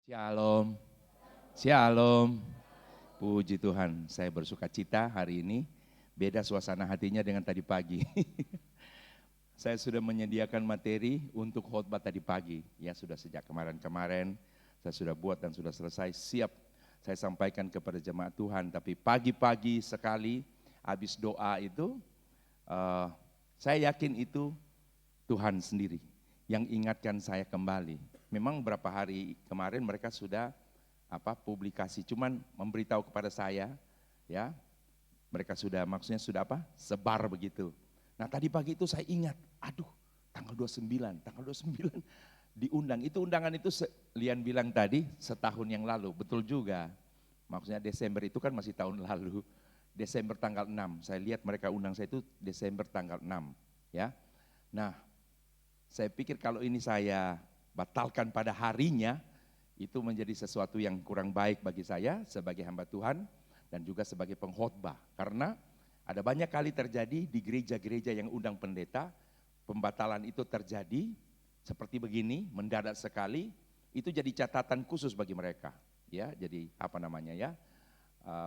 Shalom, shalom. Puji Tuhan, saya bersuka cita hari ini. Beda suasana hatinya dengan tadi pagi. Saya sudah menyediakan materi untuk khotbah tadi pagi. Ya sudah sejak kemarin-kemarin saya sudah buat dan sudah selesai, siap saya sampaikan kepada jemaat Tuhan. Tapi pagi-pagi sekali habis doa itu, saya yakin itu Tuhan sendiri yang ingatkan saya kembali. Memang beberapa hari kemarin mereka sudah publikasi, cuman memberitahu kepada saya, ya mereka sudah maksudnya sudah sebar begitu. Nah tadi pagi itu saya ingat, aduh tanggal 29 diundang. Itu undangan itu Lian bilang tadi setahun yang lalu, betul juga. Maksudnya Desember itu kan masih tahun lalu. Desember tanggal 6, saya lihat mereka undang saya itu Desember tanggal 6. Ya. Nah saya pikir kalau ini saya batalkan pada harinya, itu menjadi sesuatu yang kurang baik bagi saya sebagai hamba Tuhan dan juga sebagai pengkhotbah. Karena ada banyak kali terjadi di gereja-gereja yang undang pendeta, pembatalan itu terjadi seperti begini, mendadak sekali, itu jadi catatan khusus bagi mereka. Ya, jadi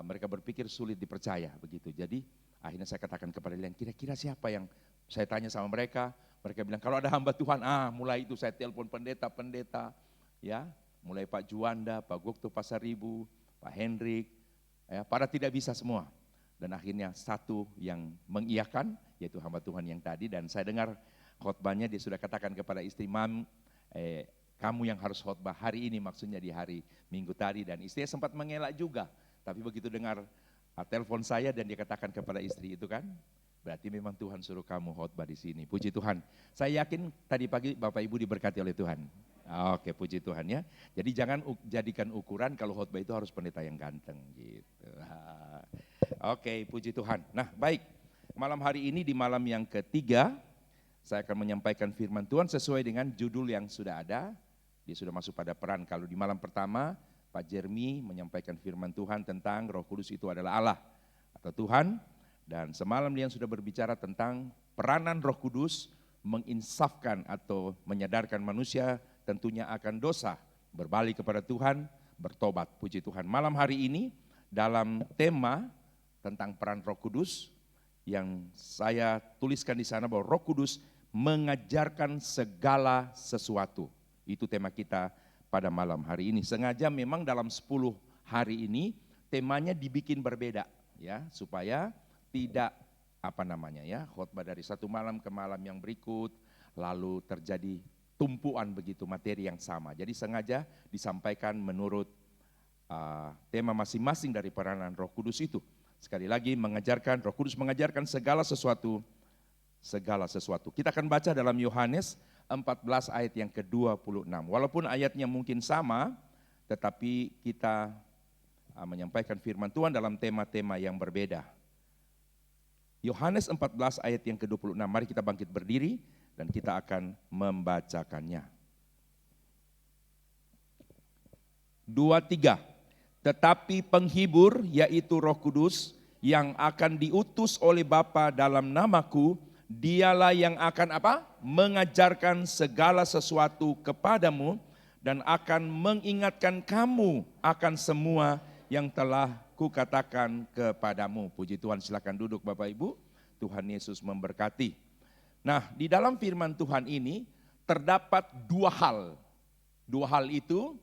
mereka berpikir sulit dipercaya begitu. Jadi akhirnya saya katakan kepada kalian, kira-kira siapa yang saya tanya sama mereka bilang kalau ada hamba Tuhan, mulai itu saya telepon pendeta, ya, mulai Pak Juanda, Pak Gokto Pasaribu, Pak Hendrik, ya, pada tidak bisa semua. Dan akhirnya satu yang mengiyakan, yaitu hamba Tuhan yang tadi, dan saya dengar khotbahnya dia sudah katakan kepada istri, kamu yang harus khotbah hari ini, maksudnya di hari Minggu tadi, dan istrinya sempat mengelak juga. Tapi begitu dengar telepon saya dan dia katakan kepada istri itu kan, berarti memang Tuhan suruh kamu khotbah di sini. Puji Tuhan. Saya yakin tadi pagi Bapak Ibu diberkati oleh Tuhan. Oke, puji Tuhan ya. Jadi jangan jadikan ukuran kalau khotbah itu harus pendeta yang ganteng gitu. Oke, puji Tuhan. Nah, baik. Malam hari ini di malam yang ketiga, saya akan menyampaikan firman Tuhan sesuai dengan judul yang sudah ada. Dia sudah masuk pada peran. Kalau di malam pertama, Pak Jeremy menyampaikan firman Tuhan tentang Roh Kudus itu adalah Allah atau Tuhan. Dan semalam dia sudah berbicara tentang peranan Roh Kudus menginsafkan atau menyadarkan manusia tentunya akan dosa, berbalik kepada Tuhan, bertobat. Puji Tuhan. Malam hari ini dalam tema tentang peran Roh Kudus yang saya tuliskan di sana bahwa Roh Kudus mengajarkan segala sesuatu. Itu tema kita pada malam hari ini. Sengaja memang dalam 10 hari ini temanya dibikin berbeda ya, supaya tidak khotbah dari satu malam ke malam yang berikut lalu terjadi tumpuan begitu materi yang sama. Jadi sengaja disampaikan menurut tema masing-masing dari peranan Roh Kudus itu. Sekali lagi Roh Kudus mengajarkan segala sesuatu. Kita akan baca dalam Yohanes 14 ayat yang ke-26. Walaupun ayatnya mungkin sama, tetapi kita menyampaikan firman Tuhan dalam tema-tema yang berbeda. Yohanes 14 ayat yang ke-26. Mari kita bangkit berdiri dan kita akan membacakannya. 2-3. Tetapi penghibur yaitu Roh Kudus yang akan diutus oleh Bapa dalam namaku, dialah yang akan mengajarkan segala sesuatu kepadamu dan akan mengingatkan kamu akan semua yang telah kukatakan kepadamu. Puji Tuhan, silakan duduk Bapak Ibu. Tuhan Yesus memberkati. Nah, di dalam firman Tuhan ini terdapat dua hal. Dua hal itu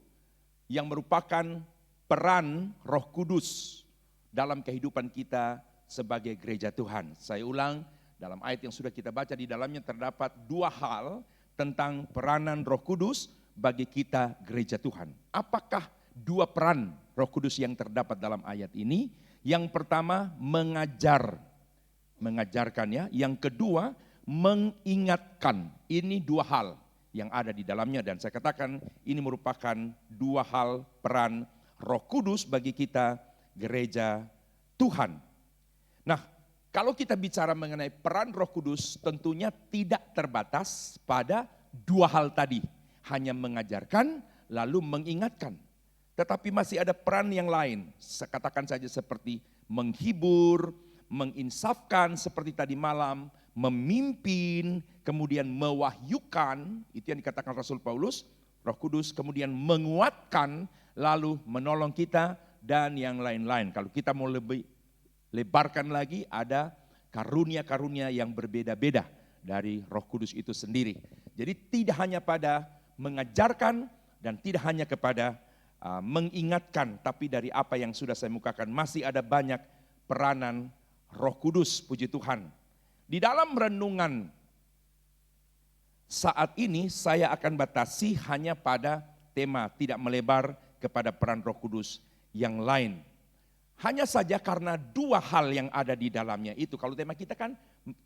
yang merupakan peran Roh Kudus dalam kehidupan kita sebagai gereja Tuhan. Saya ulang, dalam ayat yang sudah kita baca di dalamnya terdapat dua hal tentang peranan Roh Kudus bagi kita gereja Tuhan. Apakah dua peran Roh Kudus yang terdapat dalam ayat ini? Yang pertama mengajarkan ya. Yang kedua mengingatkan. Ini dua hal yang ada di dalamnya dan saya katakan ini merupakan dua hal peran Roh Kudus bagi kita gereja Tuhan. Nah, kalau kita bicara mengenai peran Roh Kudus tentunya tidak terbatas pada dua hal tadi. Hanya mengajarkan lalu mengingatkan. Tetapi masih ada peran yang lain. Katakan saja seperti menghibur, menginsafkan seperti tadi malam, memimpin, kemudian mewahyukan. Itu yang dikatakan Rasul Paulus. Roh Kudus kemudian menguatkan, lalu menolong kita, dan yang lain-lain. Kalau kita mau lebih lebarkan lagi, ada karunia-karunia yang berbeda-beda dari Roh Kudus itu sendiri. Jadi tidak hanya pada mengajarkan dan tidak hanya kepada mengingatkan, tapi dari apa yang sudah saya mukakan masih ada banyak peranan Roh Kudus, puji Tuhan. Di dalam renungan saat ini saya akan batasi hanya pada tema, tidak melebar kepada peran Roh Kudus yang lain. Hanya saja karena dua hal yang ada di dalamnya itu. Kalau tema kita kan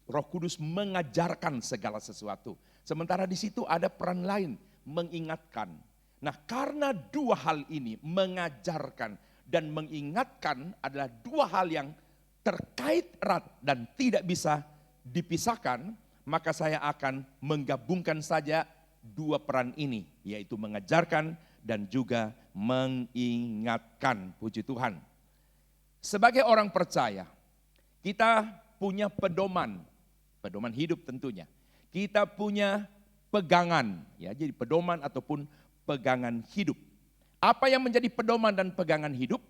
Roh Kudus mengajarkan segala sesuatu. Sementara di situ ada peran lain, mengingatkan. Nah, karena dua hal ini, mengajarkan dan mengingatkan adalah dua hal yang terkait erat dan tidak bisa dipisahkan, maka saya akan menggabungkan saja dua peran ini, yaitu mengajarkan dan juga mengingatkan, puji Tuhan. Sebagai orang percaya, kita punya pedoman hidup tentunya. Kita punya pegangan, ya, jadi pedoman ataupun pegangan hidup. Apa yang menjadi pedoman dan pegangan hidup?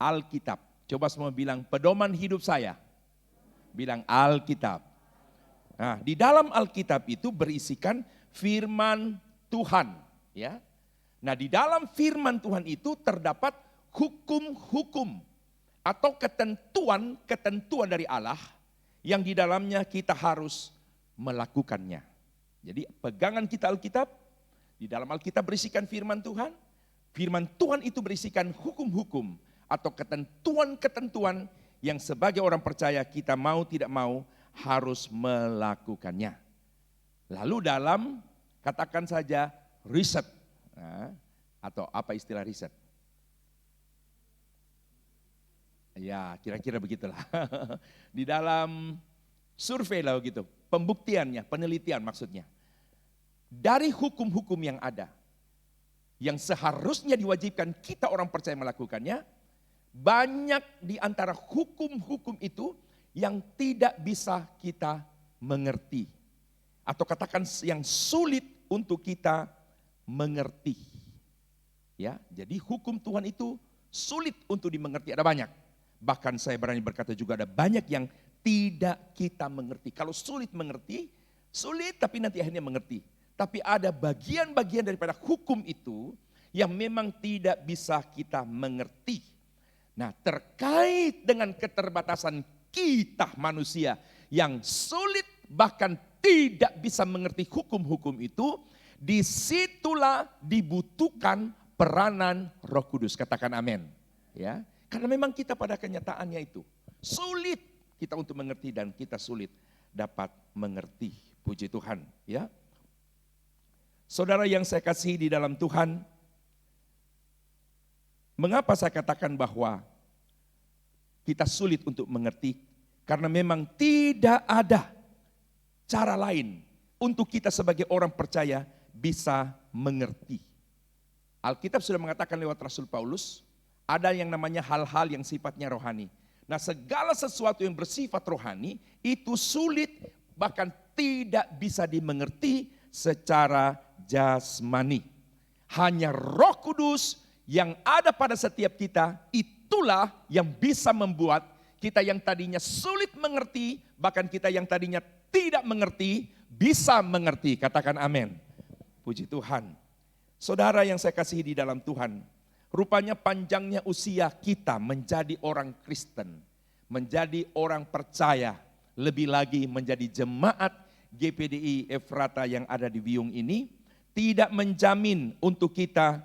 Alkitab. Coba semua bilang pedoman hidup saya. Bilang Alkitab. Nah, di dalam Alkitab itu berisikan firman Tuhan, ya. Nah, di dalam firman Tuhan itu terdapat hukum-hukum atau ketentuan dari Allah yang di dalamnya kita harus melakukannya. Jadi pegangan kita Alkitab, di dalam Alkitab berisikan firman Tuhan itu berisikan hukum-hukum atau ketentuan-ketentuan yang sebagai orang percaya kita mau tidak mau harus melakukannya. Lalu dalam katakan saja riset, atau apa istilah riset? Ya, kira-kira begitulah. Di dalam survei lah gitu, pembuktiannya, penelitian maksudnya. Dari hukum-hukum yang ada, yang seharusnya diwajibkan kita orang percaya melakukannya, banyak di antara hukum-hukum itu yang tidak bisa kita mengerti. Atau katakan yang sulit untuk kita mengerti. Ya, jadi hukum Tuhan itu sulit untuk dimengerti, ada banyak. Bahkan saya berani berkata juga ada banyak yang tidak kita mengerti. Kalau sulit mengerti, sulit tapi nanti akhirnya mengerti. Tapi ada bagian-bagian daripada hukum itu yang memang tidak bisa kita mengerti. Nah, terkait dengan keterbatasan kita manusia yang sulit bahkan tidak bisa mengerti hukum-hukum itu, disitulah dibutuhkan peranan Roh Kudus. Katakan amin. Ya. Karena memang kita pada kenyataannya itu sulit kita untuk mengerti dan kita sulit dapat mengerti. Puji Tuhan, ya. Saudara yang saya kasihi di dalam Tuhan, mengapa saya katakan bahwa kita sulit untuk mengerti? Karena memang tidak ada cara lain untuk kita sebagai orang percaya bisa mengerti. Alkitab sudah mengatakan lewat Rasul Paulus, ada yang namanya hal-hal yang sifatnya rohani. Nah, segala sesuatu yang bersifat rohani itu sulit bahkan tidak bisa dimengerti secara jasmani. Hanya Roh Kudus yang ada pada setiap kita, itulah yang bisa membuat kita yang tadinya sulit mengerti, bahkan kita yang tadinya tidak mengerti, bisa mengerti. Katakan amin. Puji Tuhan. Saudara yang saya kasihi di dalam Tuhan, rupanya panjangnya usia kita menjadi orang Kristen, menjadi orang percaya, lebih lagi menjadi jemaat GPDI Efrata yang ada di Wiyung ini, tidak menjamin untuk kita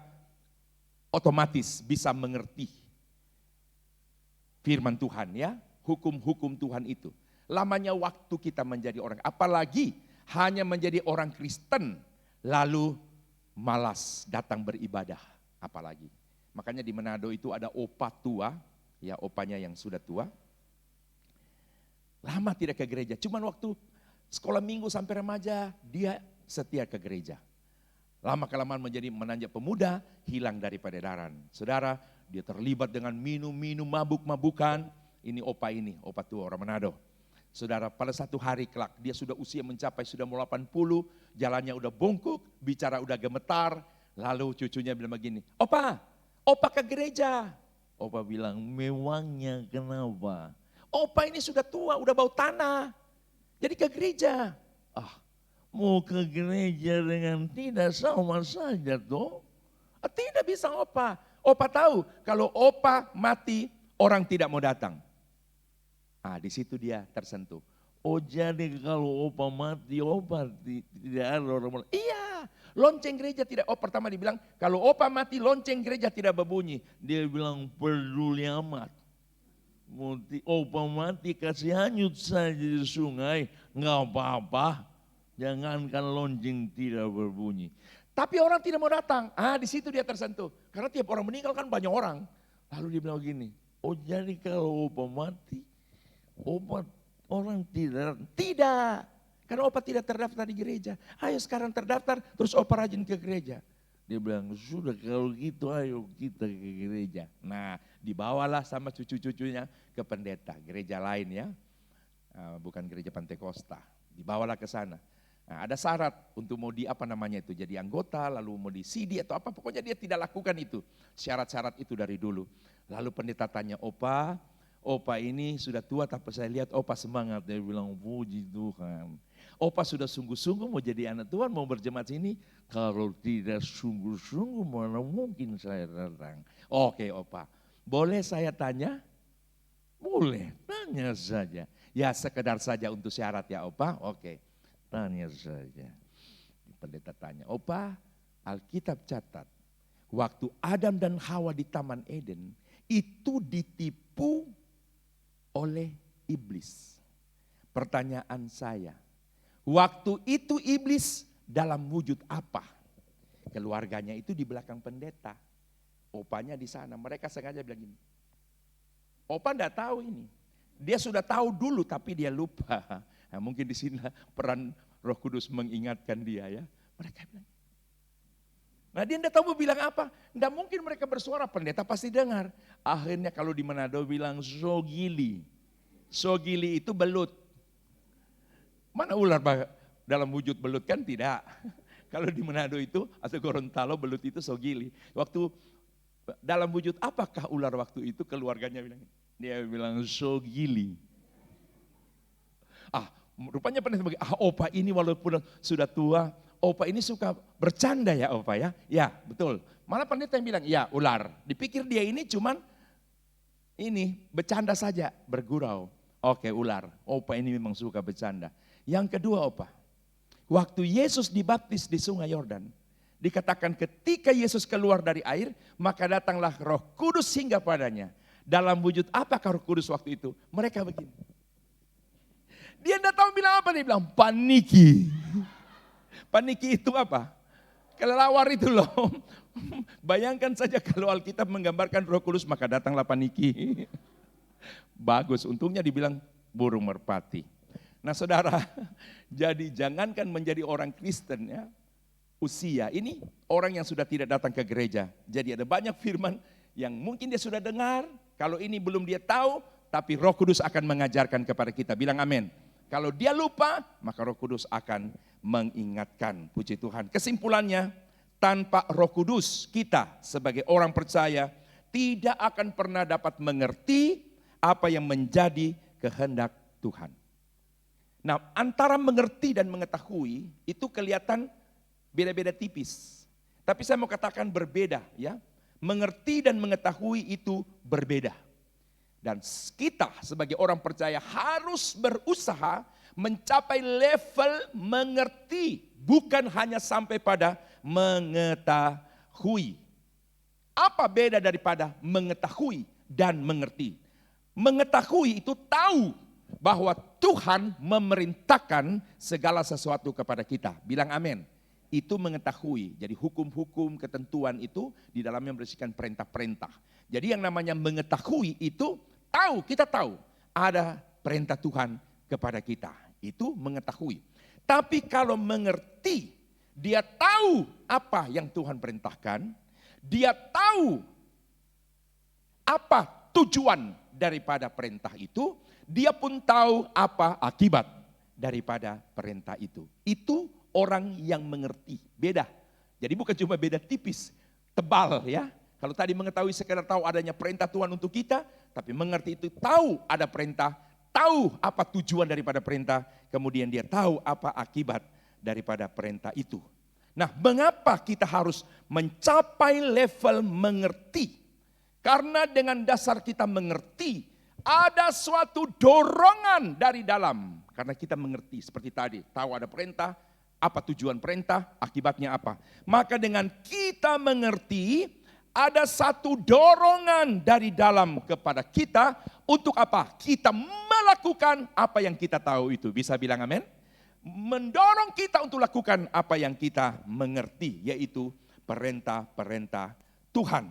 otomatis bisa mengerti firman Tuhan, ya, hukum-hukum Tuhan itu. Lamanya waktu kita menjadi orang, apalagi hanya menjadi orang Kristen, lalu malas datang beribadah, apalagi. Makanya di Manado itu ada opa tua, ya opanya yang sudah tua. Lama tidak ke gereja, cuman waktu sekolah minggu sampai remaja dia setia ke gereja. Lama-kelamaan menjadi menanjak pemuda, hilang dari peredaran. Saudara, dia terlibat dengan minum-minum mabuk-mabukan. Ini, opa tua orang Manado. Saudara, pada satu hari kelak dia sudah usia mencapai sudah mau 80, jalannya udah bongkok, bicara udah gemetar. Lalu cucunya bilang begini, opa ke gereja. Opa bilang, memangnya kenapa? Opa ini sudah tua, udah bau tanah. Jadi ke gereja. Mau ke gereja dengan tidak sama saja toh. Tidak bisa opa. Opa tahu kalau opa mati orang tidak mau datang. Di situ dia tersentuh. Oh jadi kalau opa mati opa tidak ada orang. Iya, lonceng gereja tidak. Pertama dibilang kalau opa mati lonceng gereja tidak berbunyi. Dia bilang peduli amat. Opa mati kasih hanyut saja di sungai, nggak apa-apa. Jangankan lonceng tidak berbunyi. Tapi orang tidak mau datang. Di situ dia tersentuh. Karena tiap orang meninggal kan banyak orang. Lalu dia bilang gini, oh jadi kalau opa mati, opa orang tidak. Karena opa tidak terdaftar di gereja. Ayo sekarang terdaftar, terus opa rajin ke gereja. Dia bilang, sudah kalau gitu ayo kita ke gereja. Nah dibawalah sama cucu-cucunya ke pendeta, gereja lain ya. Bukan gereja Pantekosta. Dibawalah ke sana. Nah, ada syarat untuk mau jadi anggota, lalu mau di CD atau apa, pokoknya dia tidak lakukan itu. Syarat-syarat itu dari dulu. Lalu pendeta tanya, opa ini sudah tua tapi saya lihat opa semangat. Dia bilang, puji Tuhan. Opa sudah sungguh-sungguh mau jadi anak Tuhan, mau berjemaat sini. Kalau tidak sungguh-sungguh mana mungkin saya datang. Oke opa, boleh saya tanya? Boleh, tanya saja. Ya sekedar saja untuk syarat ya opa, oke. Tanya saja. Pendeta tanya, opa Alkitab catat, waktu Adam dan Hawa di Taman Eden, itu ditipu oleh iblis. Pertanyaan saya, waktu itu iblis dalam wujud apa? Keluarganya itu di belakang pendeta. Opanya di sana, mereka sengaja bilang gini. Opa enggak tahu ini. Dia sudah tahu dulu tapi dia lupa. Nah, mungkin di sini peran Roh Kudus mengingatkan dia ya. Mereka bilang. Nah dia enggak tahu mau bilang apa. Enggak mungkin mereka bersuara, pendeta pasti dengar. Akhirnya kalau di Manado bilang sogili. Sogili itu belut. Mana ular dalam wujud belut kan tidak. Kalau di Manado itu atau Gorontalo belut itu sogili. Waktu dalam wujud apakah ular waktu itu, keluarganya bilang. Dia bilang sogili. Rupanya pendeta bagi, opa ini walaupun sudah tua, opa ini suka bercanda ya opa ya. Ya betul. Malah pendeta yang bilang, ya ular. Dipikir dia ini cuman ini bercanda saja, bergurau. Oke ular, opa ini memang suka bercanda. Yang kedua opa, waktu Yesus dibaptis di sungai Yordan, dikatakan ketika Yesus keluar dari air, maka datanglah Roh Kudus hingga padanya. Dalam wujud apakah Roh Kudus waktu itu? Mereka begini. Dia tidak tahu bilang apa, dia bilang paniki. Paniki itu apa? Kelelawar itu loh. Bayangkan saja kalau Alkitab menggambarkan Roh Kudus maka datanglah paniki. Bagus, untungnya dibilang burung merpati. Nah saudara, jadi jangankan menjadi orang Kristen ya, usia ini orang yang sudah tidak datang ke gereja. Jadi ada banyak firman yang mungkin dia sudah dengar, kalau ini belum dia tahu, tapi Roh Kudus akan mengajarkan kepada kita. Bilang amin. Kalau dia lupa, maka Roh Kudus akan mengingatkan. Puji Tuhan. Kesimpulannya, tanpa Roh Kudus kita sebagai orang percaya tidak akan pernah dapat mengerti apa yang menjadi kehendak Tuhan. Nah, antara mengerti dan mengetahui itu kelihatan beda-beda tipis. Tapi saya mau katakan berbeda ya. Mengerti dan mengetahui itu berbeda. Dan kita sebagai orang percaya harus berusaha mencapai level mengerti, bukan hanya sampai pada mengetahui. Apa beda daripada mengetahui dan mengerti? Mengetahui itu tahu bahwa Tuhan memerintahkan segala sesuatu kepada kita. Bilang amin. Itu mengetahui. Jadi hukum-hukum, ketentuan itu di dalamnya berisikan perintah-perintah. Jadi yang namanya mengetahui itu tahu, kita tahu ada perintah Tuhan kepada kita. Itu mengetahui. Tapi kalau mengerti, dia tahu apa yang Tuhan perintahkan, dia tahu apa tujuan daripada perintah itu, dia pun tahu apa akibat daripada perintah itu. Itu orang yang mengerti. Beda Jadi bukan cuma beda tipis, tebal ya. Kalau tadi mengetahui sekedar tahu adanya perintah Tuhan untuk kita, tapi mengerti itu tahu ada perintah, tahu apa tujuan daripada perintah, kemudian dia tahu apa akibat daripada perintah itu. Nah, mengapa kita harus mencapai level mengerti? Karena dengan dasar kita mengerti, ada suatu dorongan dari dalam. Karena kita mengerti seperti tadi, tahu ada perintah, apa tujuan perintah, akibatnya apa. Maka dengan kita mengerti, ada satu dorongan dari dalam kepada kita untuk apa? Kita melakukan apa yang kita tahu itu. Bisa bilang amin? Mendorong kita untuk lakukan apa yang kita mengerti, yaitu perintah-perintah Tuhan.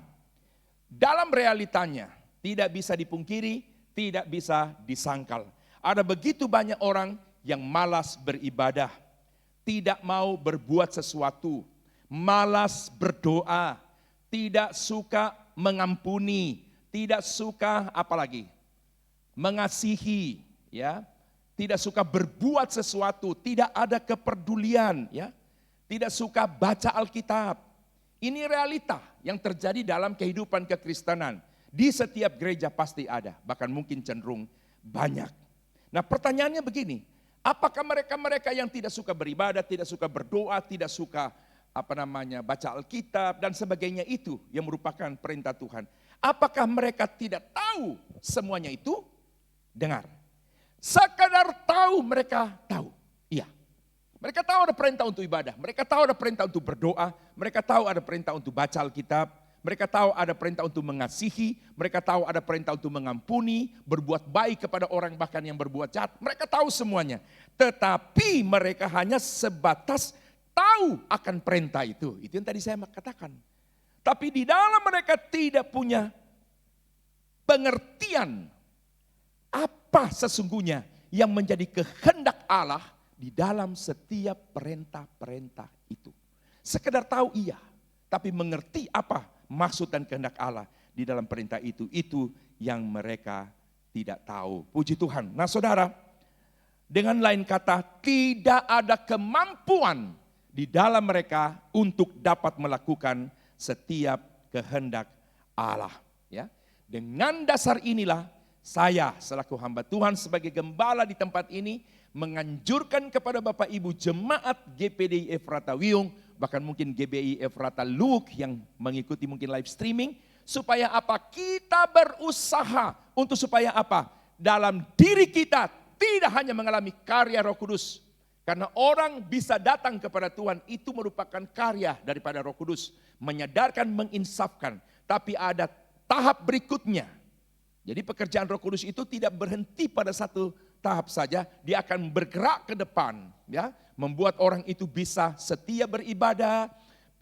Dalam realitanya, tidak bisa dipungkiri, tidak bisa disangkal. Ada begitu banyak orang yang malas beribadah, tidak mau berbuat sesuatu, malas berdoa, tidak suka mengampuni, tidak suka apalagi mengasihi, ya, tidak suka berbuat sesuatu, tidak ada kepedulian, ya, tidak suka baca Alkitab. Ini realita yang terjadi dalam kehidupan kekristenan. Di setiap gereja pasti ada, bahkan mungkin cenderung banyak. Nah, pertanyaannya begini, apakah mereka-mereka yang tidak suka beribadah, tidak suka berdoa, tidak suka baca Alkitab dan sebagainya itu yang merupakan perintah Tuhan, apakah mereka tidak tahu semuanya itu? Dengar, sekadar tahu, mereka tahu, iya. Mereka tahu ada perintah untuk ibadah, mereka tahu ada perintah untuk berdoa, mereka tahu ada perintah untuk baca Alkitab, mereka tahu ada perintah untuk mengasihi, mereka tahu ada perintah untuk mengampuni, berbuat baik kepada orang bahkan yang berbuat jahat. Mereka tahu semuanya. Tetapi mereka hanya sebatas tahu akan perintah itu. Itu yang tadi saya katakan. Tapi di dalam mereka tidak punya pengertian apa sesungguhnya yang menjadi kehendak Allah di dalam setiap perintah-perintah itu. Sekedar tahu iya, tapi mengerti apa maksud dan kehendak Allah di dalam perintah itu yang mereka tidak tahu. Puji Tuhan. Nah saudara, dengan lain kata, tidak ada kemampuan di dalam mereka untuk dapat melakukan setiap kehendak Allah. Ya, dengan dasar inilah saya selaku hamba Tuhan sebagai gembala di tempat ini menganjurkan kepada Bapak Ibu jemaat GPDI Efrata Wiyung, bahkan mungkin GBI Efrata Luwuk yang mengikuti mungkin live streaming, supaya apa? Kita berusaha untuk supaya apa? Dalam diri kita tidak hanya mengalami karya Roh Kudus. Karena orang bisa datang kepada Tuhan itu merupakan karya daripada Roh Kudus. Menyadarkan, menginsafkan. Tapi ada tahap berikutnya. Jadi pekerjaan Roh Kudus itu tidak berhenti pada satu tahap saja, dia akan bergerak ke depan, ya, membuat orang itu bisa setia beribadah,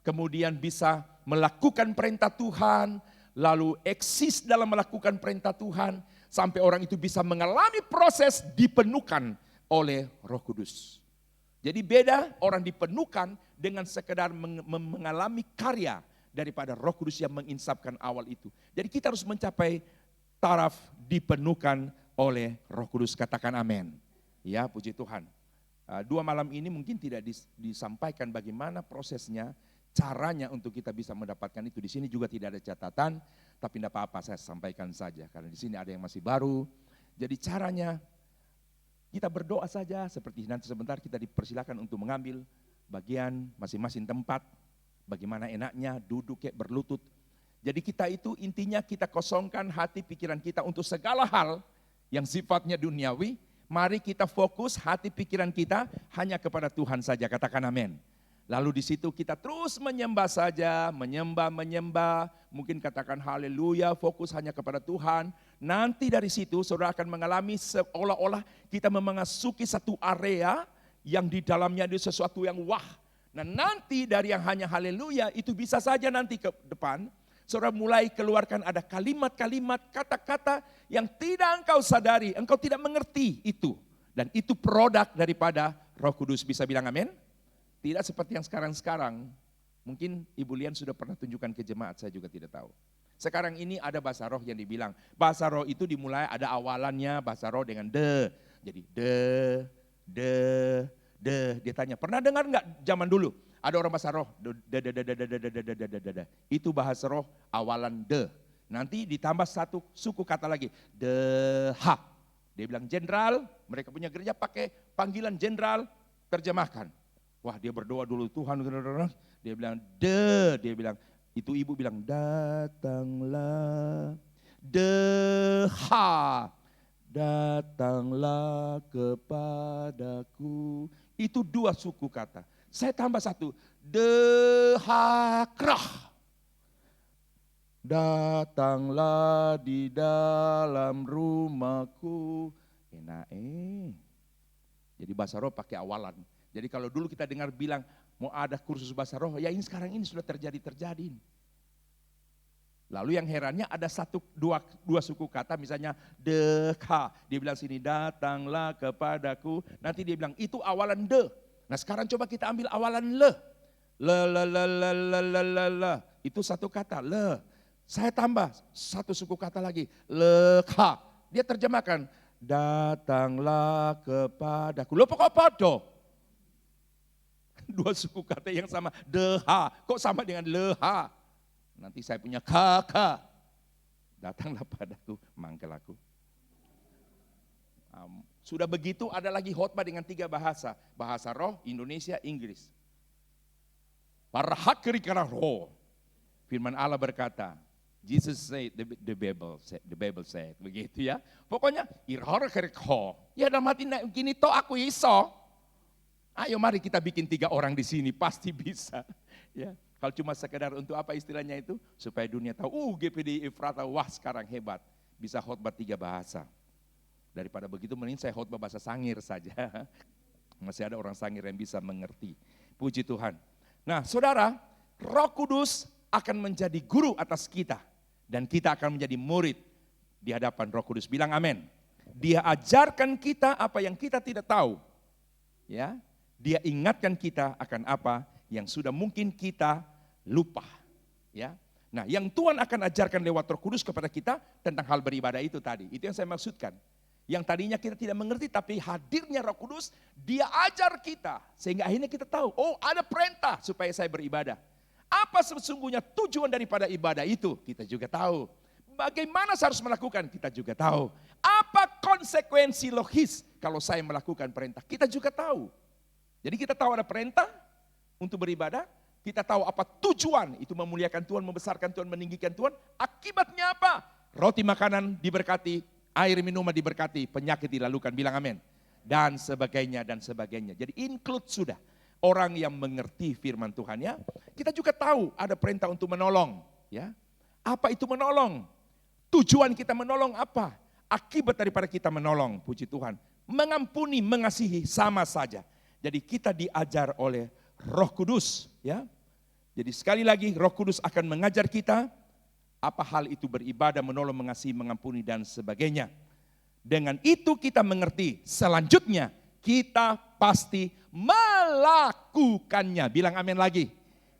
kemudian bisa melakukan perintah Tuhan, lalu eksis dalam melakukan perintah Tuhan, sampai orang itu bisa mengalami proses dipenuhkan oleh Roh Kudus. Jadi beda orang dipenuhkan dengan sekedar mengalami karya daripada Roh Kudus yang menginsafkan awal itu. Jadi kita harus mencapai taraf dipenuhkan oleh Roh Kudus, katakan amin. Ya, puji Tuhan. 2 malam ini mungkin tidak disampaikan bagaimana prosesnya, caranya untuk kita bisa mendapatkan itu. Di sini juga tidak ada catatan, tapi tidak apa-apa saya sampaikan saja. Karena di sini ada yang masih baru. Jadi caranya kita berdoa saja, seperti nanti sebentar kita dipersilakan untuk mengambil bagian masing-masing tempat. Bagaimana enaknya duduk kayak berlutut. Jadi kita itu intinya kita kosongkan hati pikiran kita untuk segala hal yang sifatnya duniawi, mari kita fokus hati pikiran kita hanya kepada Tuhan saja, katakan amin. Lalu di situ kita terus menyembah saja, menyembah, mungkin katakan haleluya, fokus hanya kepada Tuhan. Nanti dari situ saudara akan mengalami seolah-olah kita memasuki satu area yang di dalamnya ada sesuatu yang wah. Nah nanti dari yang hanya haleluya itu bisa saja nanti ke depan, saudara mulai keluarkan ada kalimat-kalimat, kata-kata yang tidak engkau sadari, engkau tidak mengerti itu. Dan itu produk daripada Roh Kudus, bisa bilang amin? Tidak seperti yang sekarang-sekarang. Mungkin Ibu Lian sudah pernah tunjukkan ke jemaat, saya juga tidak tahu. Sekarang ini ada bahasa roh yang dibilang, bahasa roh itu dimulai ada awalannya, bahasa roh dengan de. Jadi de. Dia tanya, pernah dengar enggak zaman dulu? Ada orang bahasa roh, itu bahasa roh awalan de. Nanti ditambah satu suku kata lagi, deha. Dia bilang jenderal, mereka punya gereja pakai panggilan jenderal, terjemahkan. Wah dia berdoa dulu Tuhan, dia bilang dia bilang, itu ibu bilang datanglah, deha, datanglah kepadaku. Itu dua suku kata. Saya tambah satu, dehakrah. Datanglah di dalam rumahku. Enak Jadi bahasa roh pakai awalan. Jadi kalau dulu kita dengar bilang mau ada kursus bahasa roh, ya ini sekarang ini sudah terjadi. Lalu yang herannya ada dua suku kata, misalnya deka. Dia bilang sini datanglah kepadaku. Nanti dia bilang itu awalan de. Nah sekarang coba kita ambil awalan le. Le. Itu satu kata le. Saya tambah satu suku kata lagi, lekha. Dia terjemahkan, datanglah kepadaku. Loh kok podo? Dua suku kata yang sama, deha. Kok sama dengan leha? Nanti saya punya kakak. Datanglah padaku, manggil aku. Sudah begitu ada lagi khotbah dengan 3 bahasa. Bahasa roh, Indonesia, Inggris. Para hakirikara roh. Firman Allah berkata, Jesus said, the Bible said, begitu ya. Pokoknya, irhor kerikho. Ya dalam hati gini toh aku iso. Ayo mari kita bikin 3 orang di sini, pasti bisa. Ya, kalau cuma sekedar untuk apa istilahnya itu? Supaya dunia tahu, GPD Efrata, wah sekarang hebat. Bisa khotbah 3 bahasa. Daripada begitu mending saya khotbah bahasa Sangir saja. Masih ada orang Sangir yang bisa mengerti. Puji Tuhan. Nah saudara, Roh Kudus akan menjadi guru atas kita. Dan kita akan menjadi murid di hadapan Roh Kudus. Bilang amin. Dia ajarkan kita apa yang kita tidak tahu. Ya, dia ingatkan kita akan apa yang sudah mungkin kita lupa. Ya. Nah yang Tuhan akan ajarkan lewat Roh Kudus kepada kita tentang hal beribadah itu tadi. Itu yang saya maksudkan. Yang tadinya kita tidak mengerti, tapi hadirnya Roh Kudus, dia ajar kita. Sehingga akhirnya kita tahu, oh ada perintah supaya saya beribadah. Apa sesungguhnya tujuan daripada ibadah itu, kita juga tahu. Bagaimana saya harus melakukan, kita juga tahu. Apa konsekuensi logis kalau saya melakukan perintah, kita juga tahu. Jadi kita tahu ada perintah untuk beribadah, kita tahu apa tujuan, itu memuliakan Tuhan, membesarkan Tuhan, meninggikan Tuhan. Akibatnya apa? Roti makanan diberkati, air minuman diberkati, penyakit dilalukan, bilang amin. Dan sebagainya, dan sebagainya. Jadi include sudah orang yang mengerti firman Tuhan ya. Kita juga tahu ada perintah untuk menolong. Ya. Apa itu menolong? Tujuan kita menolong apa? Akibat daripada kita menolong, puji Tuhan. Mengampuni, mengasihi, sama saja. Jadi kita diajar oleh Roh Kudus. Ya. Jadi sekali lagi Roh Kudus akan mengajar kita apa hal itu beribadah, menolong, mengasihi, mengampuni, dan sebagainya. Dengan itu kita mengerti, selanjutnya kita pasti melakukannya. Bilang amin lagi.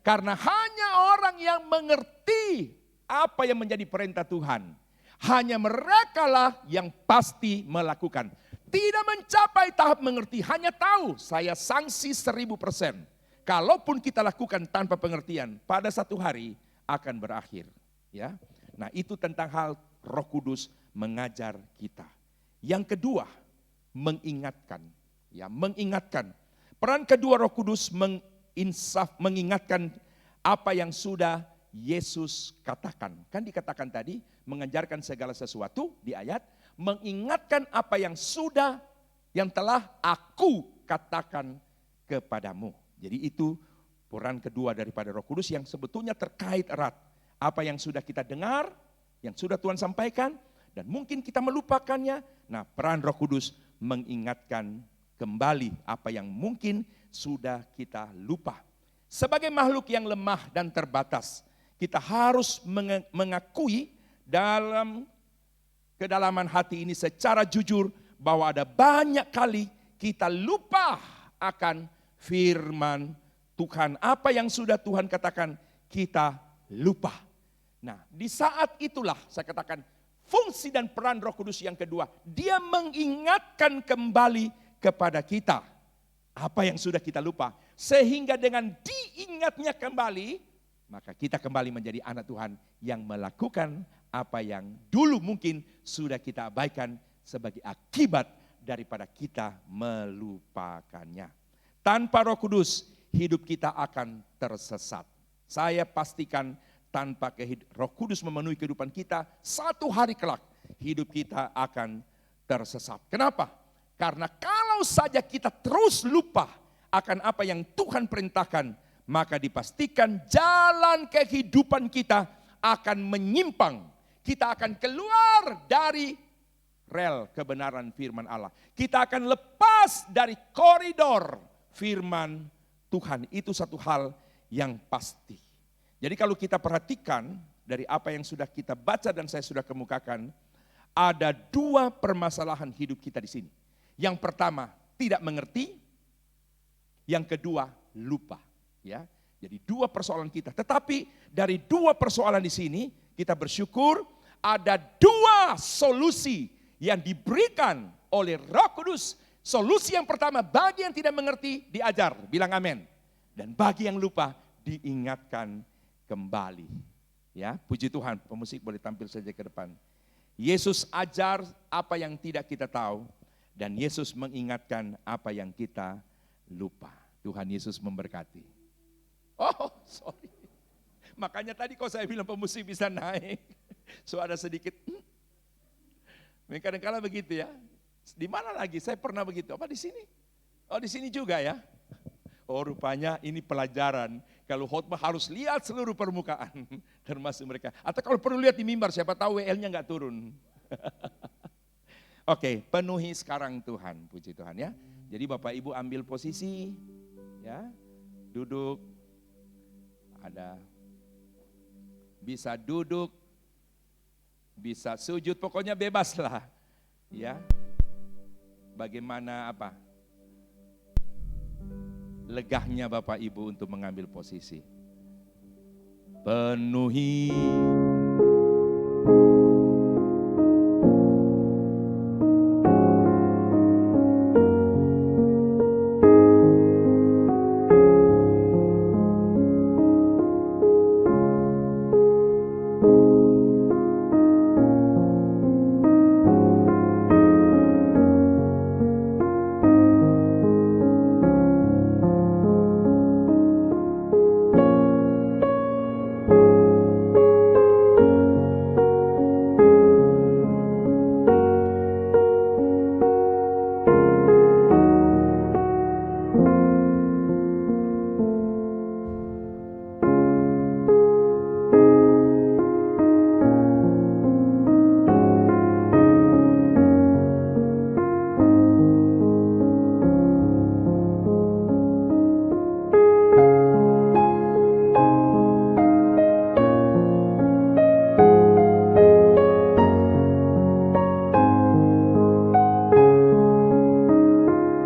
Karena hanya orang yang mengerti apa yang menjadi perintah Tuhan. Hanya merekalah yang pasti melakukan. Tidak mencapai tahap mengerti, hanya tahu saya sanksi 1000%. Kalaupun kita lakukan tanpa pengertian, pada satu hari akan berakhir. Ya, nah itu tentang hal Roh Kudus mengajar kita. Yang kedua, mengingatkan. Ya, mengingatkan. Peran kedua Roh Kudus mengingatkan apa yang sudah Yesus katakan. Kan dikatakan tadi, mengajarkan segala sesuatu di ayat, mengingatkan apa yang telah aku katakan kepadamu. Jadi itu peran kedua daripada Roh Kudus yang sebetulnya terkait erat. Apa yang sudah kita dengar, yang sudah Tuhan sampaikan, dan mungkin kita melupakannya. Nah, peran Roh Kudus mengingatkan kembali apa yang mungkin sudah kita lupa. Sebagai makhluk yang lemah dan terbatas, kita harus mengakui dalam kedalaman hati ini secara jujur bahwa ada banyak kali kita lupa akan firman Tuhan. Apa yang sudah Tuhan katakan, kita lupa. Nah, di saat itulah saya katakan fungsi dan peran Roh Kudus yang kedua, dia mengingatkan kembali kepada kita apa yang sudah kita lupa. Sehingga dengan diingatnya kembali, maka kita kembali menjadi anak Tuhan yang melakukan apa yang dulu mungkin sudah kita abaikan sebagai akibat daripada kita melupakannya. Tanpa Roh Kudus, hidup kita akan tersesat. Saya pastikan tanpa Roh Kudus memenuhi kehidupan kita, satu hari kelak hidup kita akan tersesat. Kenapa? Karena kalau saja kita terus lupa akan apa yang Tuhan perintahkan, maka dipastikan jalan kehidupan kita akan menyimpang. Kita akan keluar dari rel kebenaran firman Allah. Kita akan lepas dari koridor firman Tuhan. Itu satu hal yang pasti. Jadi kalau kita perhatikan dari apa yang sudah kita baca dan saya sudah kemukakan, ada dua permasalahan hidup kita di sini. Yang pertama, tidak mengerti. Yang kedua, lupa. Ya, jadi dua persoalan kita. Tetapi dari dua persoalan di sini kita bersyukur ada dua solusi yang diberikan oleh Roh Kudus. Solusi yang pertama, bagi yang tidak mengerti diajar, bilang amin. Dan bagi yang lupa diingatkan kembali. Ya, puji Tuhan, pemusik boleh tampil saja ke depan. Yesus ajar apa yang tidak kita tahu dan Yesus mengingatkan apa yang kita lupa. Tuhan Yesus memberkati. Oh, sorry. Makanya tadi kok saya bilang pemusik bisa naik. So ada sedikit. Kadang-kadang begitu ya. Di mana lagi? Saya pernah begitu. Apa di sini? Oh, di sini juga ya. Oh, rupanya ini pelajaran. Kalau khotbah harus lihat seluruh permukaan. Termasuk mereka. Atau kalau perlu lihat di mimbar, siapa tahu WL-nya enggak turun. Oke, penuhi sekarang Tuhan. Puji Tuhan ya. Jadi Bapak Ibu ambil posisi. Ya, duduk. Ada bisa duduk, bisa sujud, pokoknya bebas lah. Ya. Bagaimana apa? Legahnya Bapak Ibu untuk mengambil posisi. Penuhi